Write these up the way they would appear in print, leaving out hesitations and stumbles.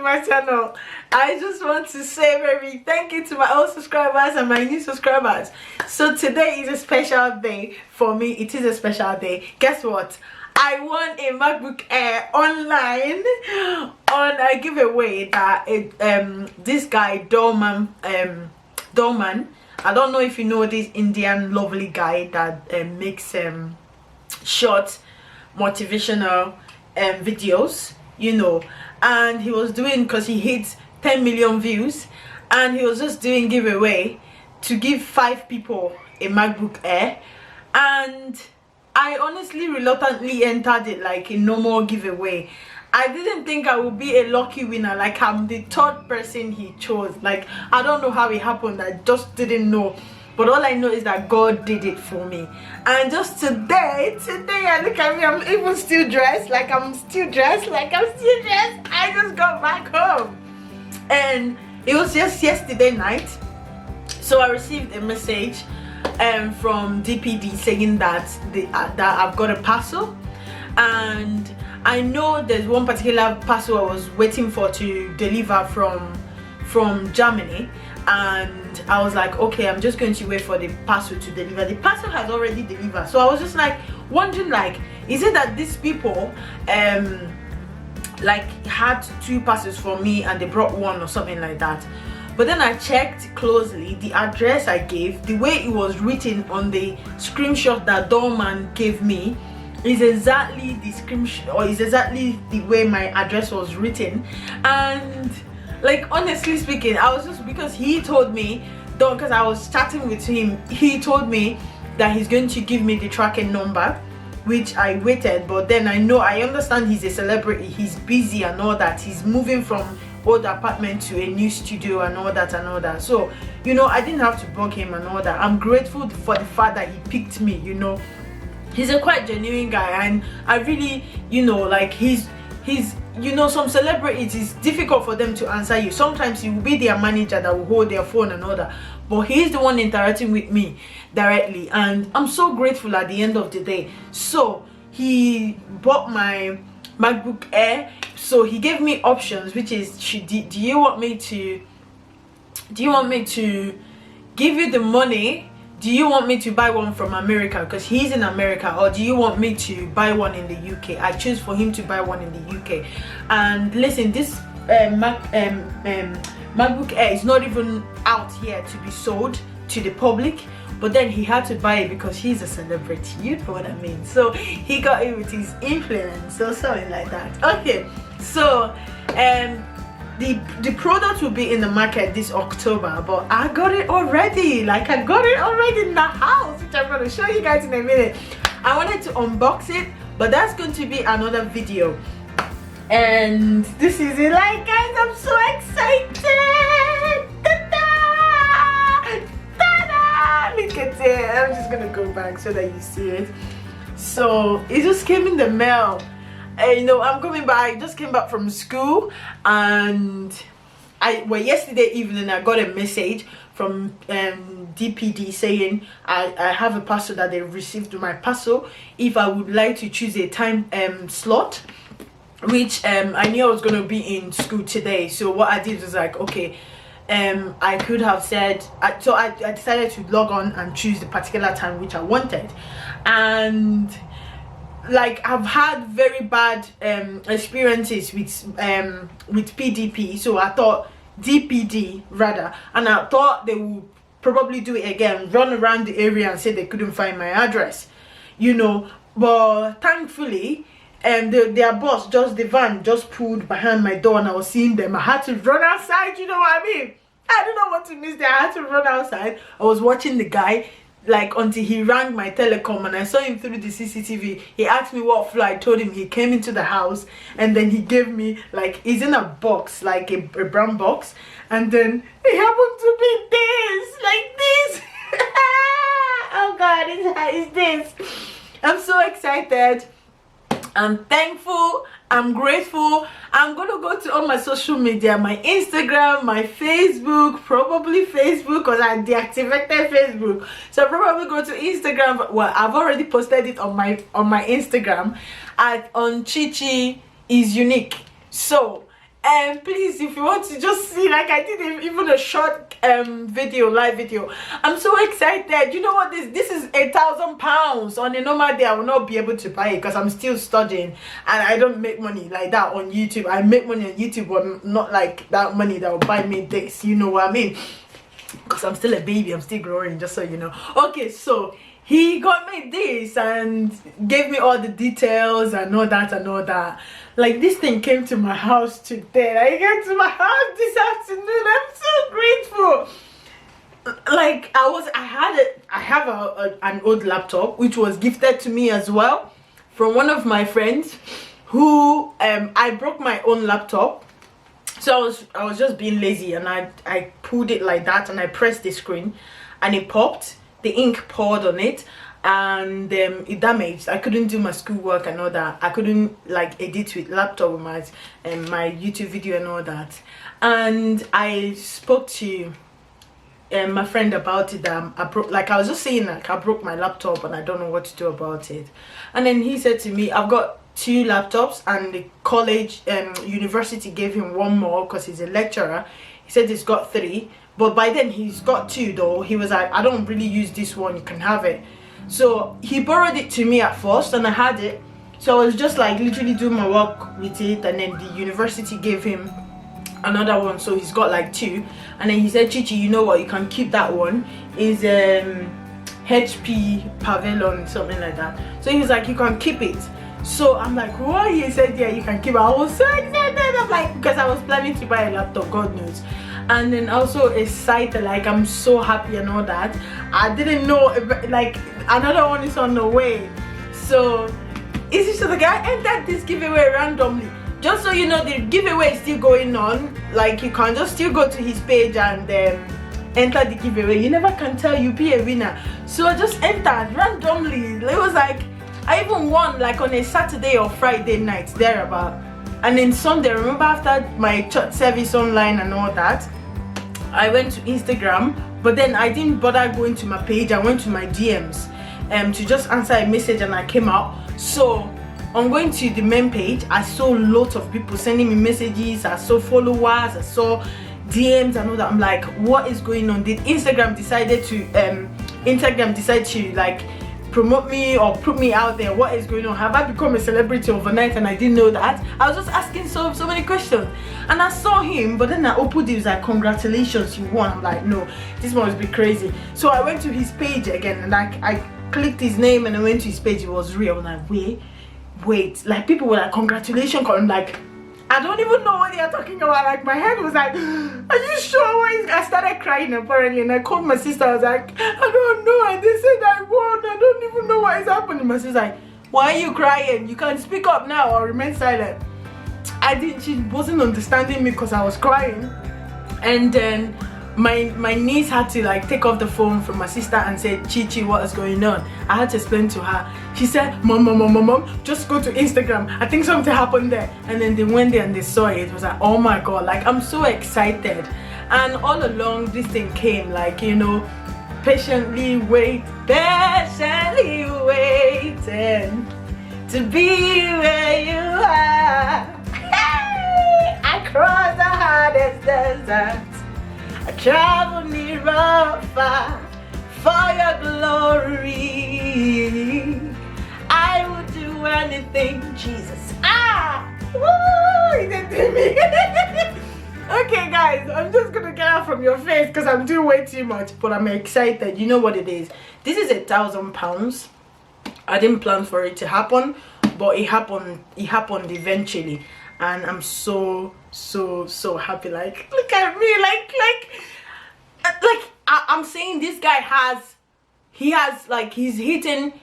my channel. I just want to say very thank you to my old subscribers and my new subscribers. So today is a special day for me. It is a special day. Guess what? I won a MacBook Air online on a giveaway that this guy Dharmann, I don't know if you know this Indian lovely guy that makes short motivational videos, you know, and he was doing, because he hit 10 million views, and he was just doing giveaway to give 5 people a MacBook Air. And I honestly reluctantly entered it like a normal giveaway. I didn't think I would be a lucky winner. Like, I'm the 3rd person he chose. Like, I don't know how it happened. I just didn't know. But all I know is that God did it for me. And just today, I look at me, I'm even still dressed. I just got back home. And it was just yesterday night. So I received a message from DPD saying that that I've got a parcel. And I know there's one particular parcel I was waiting for to deliver from Germany, and I was like, okay, I'm just going to wait for the parcel to deliver. The parcel has already delivered, so I was just like wondering, like, is it that these people like had 2 parcels for me and they brought 1 or something like that? But then I checked closely the address I gave, the way it was written on the screenshot that Dharmann gave me is exactly the screenshot, or is exactly the way my address was written. And like, honestly speaking, I was just, because he told me, because I was chatting with him, he told me that he's going to give me the tracking number, which I waited. But then I understand he's a celebrity, he's busy and all that, he's moving from old apartment to a new studio and all that. So, you know, I didn't have to bug him and all that. I'm grateful for the fact that he picked me, you know. He's a quite genuine guy, and I really, you know, like, he's you know, some celebrities, it's difficult for them to answer you. Sometimes you will be their manager that will hold their phone and all that, but he's the one interacting with me directly, and I'm so grateful at the end of the day. So he bought my MacBook Air, so he gave me options, which is, do you want me to give you the money? Do you want me to buy one from America, because he's in America, or do you want me to buy one in the UK? I choose for him to buy one in the UK. And listen, this MacBook Air is not even out here to be sold to the public, but then he had to buy it because he's a celebrity, you know what I mean? So he got it with his influence or something like that. Okay, so the product will be in the market this October, but I got it already. Like, I got it already in the house, which I'm going to show you guys in a minute. I wanted to unbox it, but that's going to be another video. And this is it. Like, guys, I'm so excited. Ta-da! Ta-da! Look at it. I'm just going to go back so that you see it. So it just came in the mail. You know, I'm coming back. I just came back from school, and yesterday evening I got a message from DPD saying I have a parcel that they received my parcel, if I would like to choose a time slot, which I knew I was going to be in school today. So what I did was like, okay, I could have said, so I decided to log on and choose the particular time which I wanted. And like, I've had very bad experiences with PDP, so I thought DPD rather, and I thought they would probably do it again, run around the area and say they couldn't find my address, you know. But thankfully their boss, the van just pulled behind my door, and I was seeing them. I had to run outside, you know what I mean? I did not want to miss that. I had to run outside. I was watching the guy, like, until he rang my telecom, and I saw him through the CCTV. He asked me what floor. I told him. He came into the house, and then he gave me, like, he's in a box, like a brown box, and then it happened to be this, like this. Oh God, it's this. I'm so excited. I'm thankful, I'm grateful. I'm gonna go to all my social media, my Instagram, my Facebook, probably Facebook, because I deactivated Facebook. So I'll probably go to Instagram. Well, I've already posted it on my Instagram on Chichi is unique. So And please, if you want to just see, like I did even a short live video, I'm so excited. You know what, this is £1,000. On a normal day I will not be able to buy it because I'm still studying and I don't make money like that on YouTube. I make money on YouTube, but not like that money that will buy me this, you know what I mean, because I'm still a baby, I'm still growing, just so you know. Okay, so he got me this and gave me all the details and all that and all that. Like, this thing came to my house today. Like, it came to my house this afternoon. I'm so grateful. Like, I have an old laptop which was gifted to me as well from one of my friends who I broke my own laptop. So I was just being lazy, and I pulled it like that and I pressed the screen and it popped. The ink poured on it and it damaged. I couldn't do my schoolwork and all that. I couldn't like edit with laptop with my YouTube video and all that. And I spoke to my friend about it. I was just saying, like, I broke my laptop and I don't know what to do about it. And then he said to me, I've got 2 laptops, and the college university gave him one more because he's a lecturer. He said he's got 3, but by then he's got 2 though. He was like, I don't really use this one, you can have it. So he borrowed it to me at first and I had it. So I was just like literally doing my work with it, and then the university gave him another one, so he's got like 2. And then he said, Chichi, you know what, you can keep that one. Is HP Pavilion, something like that. So he was like, you can keep it. So I'm like, what? He said, yeah, you can keep it. I was so excited. I'm like, because I was planning to buy a laptop, God knows. And then also excited, like I'm so happy and all that. I didn't know like another one is on the way. So is it, so the guy entered this giveaway randomly. Just so you know, the giveaway is still going on. Like, you can just still go to his page and enter the giveaway. You never can tell, you be a winner. So I just entered randomly. It was like, I even won like on a Saturday or Friday night thereabout. And then Sunday, remember, after my church service online and all that, I went to Instagram, but then I didn't bother going to my page. I went to my DMs to just answer a message, and I came out. So on going to the main page, I saw lots of people sending me messages. I saw followers, I saw DMs and all that. I'm like, what is going on? Did Instagram decide to like promote me or put me out there? What is going on? Have I become a celebrity overnight and I didn't know that? I was just asking so many questions, and I saw him, but then I opened it. It was like, congratulations, you won. I'm like, no, this must be crazy. So I went to his page again, and like I clicked his name and I went to his page. It was real. I'm like, wait, like people were like, congratulations. I'm like, I don't even know what they are talking about. Like, my head was like, are you sure? I started crying apparently, and I called my sister. I was like, I don't know, and they said I won. I don't even know what is happening. My sister's like, why are you crying? You can speak up now or remain silent. She wasn't understanding me because I was crying. And then my niece had to like take off the phone from my sister and say, Chichi, what is going on? I had to explain to her. She said, mom, just go to Instagram. I think something happened there. And then they went there and they saw it. It was like, oh my god, like I'm so excited. And all along this thing came, like, you know, patiently waiting to be where you are. Across the hardest desert, I travel near or far for your glory. I would do anything, Jesus. Woo! He didn't do me. Okay, guys, I'm just gonna get out from your face because I'm doing way too much, but I'm excited. You know what it is? This is £1,000. I didn't plan for it to happen, but it happened. It happened eventually, and I'm so happy. Like, look at me, like I'm saying, this guy he's hitting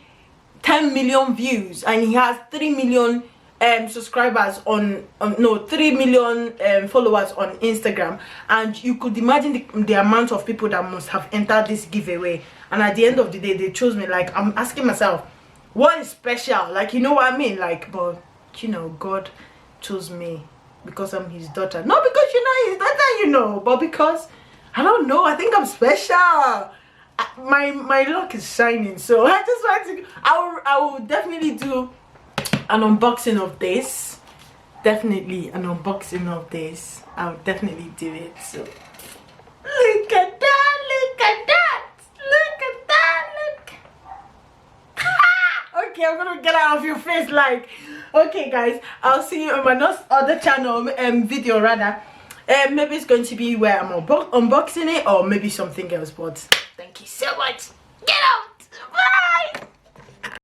10 million views, and he has 3 million subscribers on 3 million followers on Instagram. And you could imagine the amount of people that must have entered this giveaway. And at the end of the day, they chose me. Like, I'm asking myself, what is special? Like, you know what I mean? Like, but you know, God chose me because I'm his daughter. Not because you're not his daughter, you know, but because, I don't know, I think I'm special. My luck is shining. So I just want to, I will definitely do an unboxing of this. definitely an unboxing of this. I'll definitely do it. So look at that, look at that, look at that, look. Okay, I'm gonna get out of your face. Like, okay guys, I'll see you on my other channel video rather. Maybe it's going to be where I'm unboxing it, or maybe something else. But thank you so much. Get out.